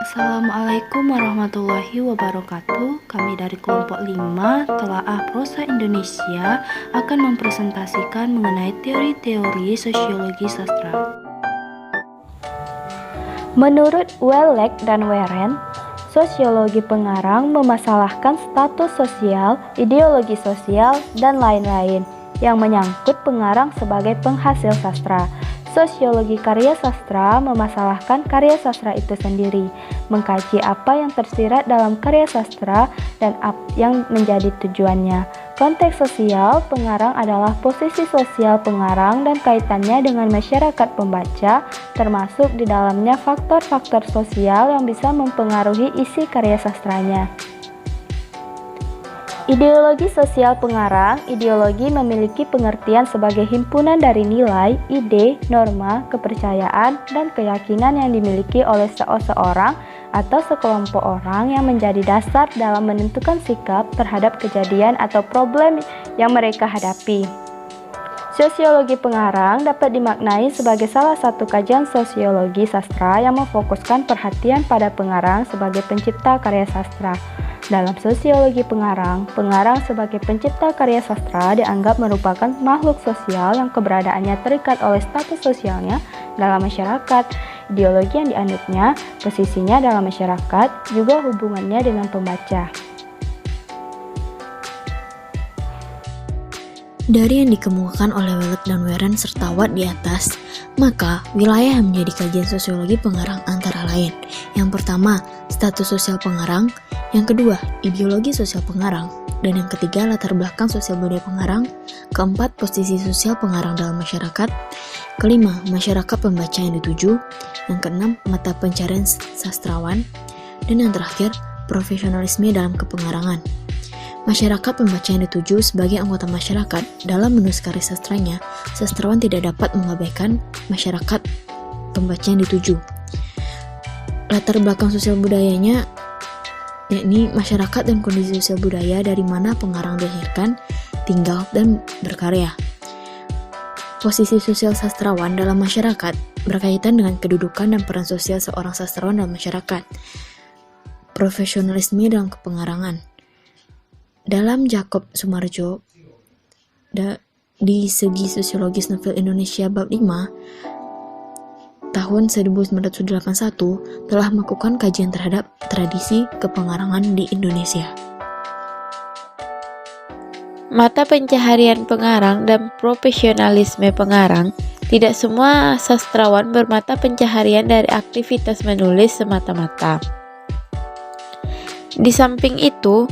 Assalamualaikum warahmatullahi wabarakatuh. Kami dari kelompok 5 Telaah Prosa Indonesia akan mempresentasikan mengenai teori-teori sosiologi sastra. Menurut Wellek dan Weren, sosiologi pengarang memasalahkan status sosial, ideologi sosial, dan lain-lain yang menyangkut pengarang sebagai penghasil sastra. Sosiologi karya sastra memasalahkan karya sastra itu sendiri, mengkaji apa yang tersirat dalam karya sastra dan apa yang menjadi tujuannya. Konteks sosial pengarang adalah posisi sosial pengarang dan kaitannya dengan masyarakat pembaca, termasuk di dalamnya faktor-faktor sosial yang bisa mempengaruhi isi karya sastranya. Ideologi sosial pengarang, ideologi memiliki pengertian sebagai himpunan dari nilai, ide, norma, kepercayaan, dan keyakinan yang dimiliki oleh seseorang atau sekelompok orang yang menjadi dasar dalam menentukan sikap terhadap kejadian atau problem yang mereka hadapi. Sosiologi pengarang dapat dimaknai sebagai salah satu kajian sosiologi sastra yang memfokuskan perhatian pada pengarang sebagai pencipta karya sastra. Dalam sosiologi pengarang, pengarang sebagai pencipta karya sastra dianggap merupakan makhluk sosial yang keberadaannya terikat oleh status sosialnya dalam masyarakat, ideologi yang dianutnya, posisinya dalam masyarakat, juga hubungannya dengan pembaca. Dari yang dikemukakan oleh Wellek dan Weren serta Watt di atas, maka wilayah yang menjadi kajian sosiologi pengarang antara lain: yang pertama, status sosial pengarang; yang kedua, ideologi sosial pengarang; dan yang ketiga, latar belakang sosial budaya pengarang; keempat, posisi sosial pengarang dalam masyarakat; kelima, masyarakat pembaca yang dituju; yang keenam, mata pencarian sastrawan; dan yang terakhir, profesionalisme dalam kepengarangan. Masyarakat pembaca yang dituju sebagai anggota masyarakat dalam menulis karya sastranya, sastrawan tidak dapat mengabaikan masyarakat pembaca yang dituju. Latar belakang sosial budayanya yakni masyarakat dan kondisi sosial budaya dari mana pengarang dilahirkan, tinggal, dan berkarya. Posisi sosial sastrawan dalam masyarakat berkaitan dengan kedudukan dan peran sosial seorang sastrawan dalam masyarakat. Profesionalisme dalam kepengarangan. Dalam Jakob Sumarjo, di Segi Sosiologis Novel Indonesia bab 5 tahun 1981 telah melakukan kajian terhadap tradisi kepengarangan di Indonesia. Mata pencaharian pengarang dan profesionalisme pengarang. Tidak semua sastrawan bermata pencaharian dari aktivitas menulis semata-mata. Di samping itu,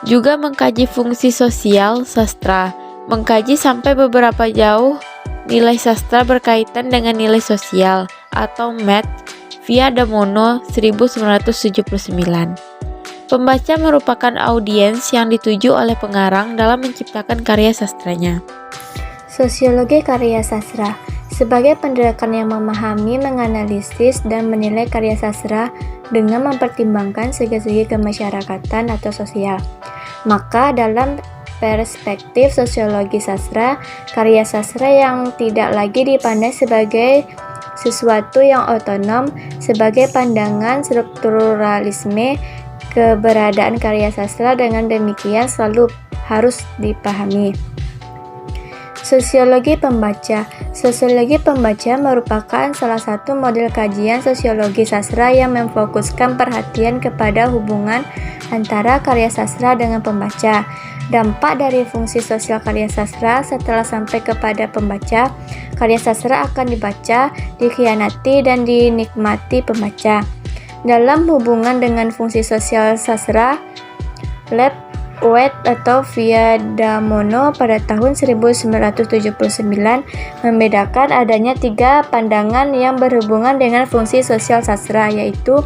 juga mengkaji fungsi sosial sastra, mengkaji sampai beberapa jauh nilai sastra berkaitan dengan nilai sosial atau MET via Damono 1979. Pembaca merupakan audiens yang dituju oleh pengarang dalam menciptakan karya sastranya. Sosiologi karya sastra sebagai pendekatan yang memahami, menganalisis, dan menilai karya sastra dengan mempertimbangkan segi-segi kemasyarakatan atau sosial. Maka dalam perspektif sosiologi sastra, karya sastra yang tidak lagi dipandang sebagai sesuatu yang otonom, sebagai pandangan strukturalisme, keberadaan karya sastra dengan demikian selalu harus dipahami. Sosiologi pembaca. Sosiologi pembaca merupakan salah satu model kajian sosiologi sastra yang memfokuskan perhatian kepada hubungan antara karya sastra dengan pembaca. Dampak dari fungsi sosial karya sastra setelah sampai kepada pembaca, karya sastra akan dibaca, dikhianati, dan dinikmati pembaca. Dalam hubungan dengan fungsi sosial sastra, Watt atau via Damono pada tahun 1979 membedakan adanya 3 pandangan yang berhubungan dengan fungsi sosial sastra, yaitu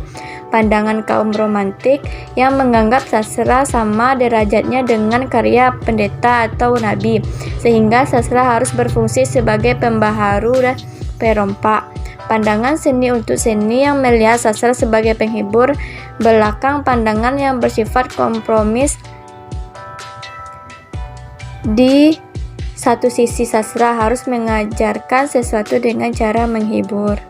pandangan kaum romantik yang menganggap sastra sama derajatnya dengan karya pendeta atau nabi, sehingga sastra harus berfungsi sebagai pembaharu dan perompak. Pandangan seni untuk seni yang melihat sastra sebagai penghibur belakang pandangan yang bersifat kompromis. Di satu sisi sastra harus mengajarkan sesuatu dengan cara menghibur.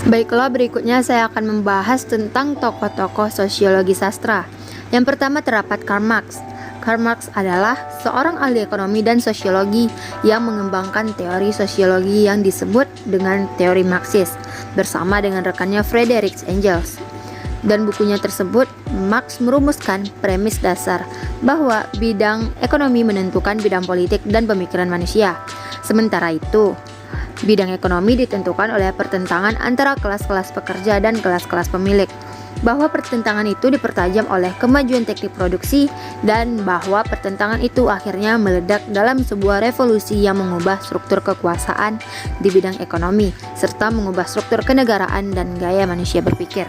Baiklah, berikutnya saya akan membahas tentang tokoh-tokoh sosiologi sastra. Yang pertama terdapat Karl Marx. Karl Marx adalah seorang ahli ekonomi dan sosiologi yang mengembangkan teori sosiologi yang disebut dengan teori Marxis bersama dengan rekannya Friedrich Engels. Dan bukunya tersebut, Marx merumuskan premis dasar bahwa bidang ekonomi menentukan bidang politik dan pemikiran manusia. Sementara itu, bidang ekonomi ditentukan oleh pertentangan antara kelas-kelas pekerja dan kelas-kelas pemilik, bahwa pertentangan itu dipertajam oleh kemajuan teknik produksi, dan bahwa pertentangan itu akhirnya meledak dalam sebuah revolusi yang mengubah struktur kekuasaan di bidang ekonomi, serta mengubah struktur kenegaraan dan gaya manusia berpikir.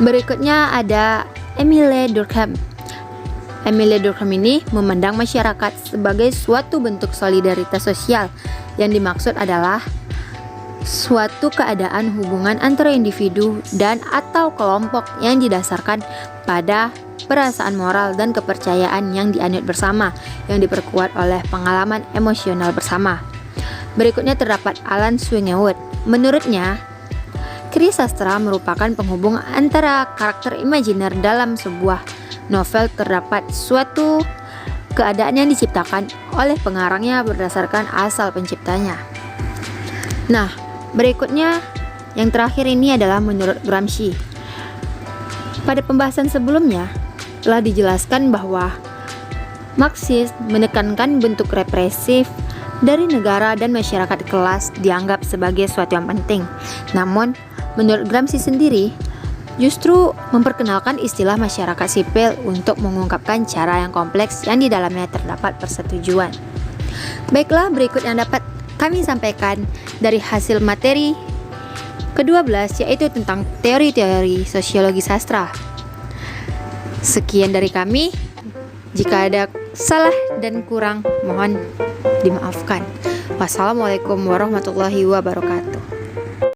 Berikutnya ada Émile Durkheim. Émile Durkheim ini memandang masyarakat sebagai suatu bentuk solidaritas sosial. Yang dimaksud adalah suatu keadaan hubungan antara individu dan atau kelompok yang didasarkan pada perasaan moral dan kepercayaan yang dianut bersama, yang diperkuat oleh pengalaman emosional bersama. Berikutnya terdapat Alan Swingewood. Menurutnya, karya sastra merupakan penghubung antara karakter imajiner dalam sebuah novel. Terdapat suatu keadaan yang diciptakan oleh pengarangnya berdasarkan asal penciptanya. Nah, berikutnya yang terakhir ini adalah menurut Gramsci. Pada pembahasan sebelumnya telah dijelaskan bahwa Marxis menekankan bentuk represif dari negara dan masyarakat kelas dianggap sebagai suatu yang penting. Namun, menurut Gramsci sendiri, justru memperkenalkan istilah masyarakat sipil untuk mengungkapkan cara yang kompleks yang di dalamnya terdapat persetujuan. Baiklah, berikut yang dapat kami sampaikan dari hasil materi ke-12, yaitu tentang teori-teori sosiologi sastra. Sekian dari kami. Jika ada salah dan kurang, mohon dimaafkan. Wassalamualaikum warahmatullahi wabarakatuh.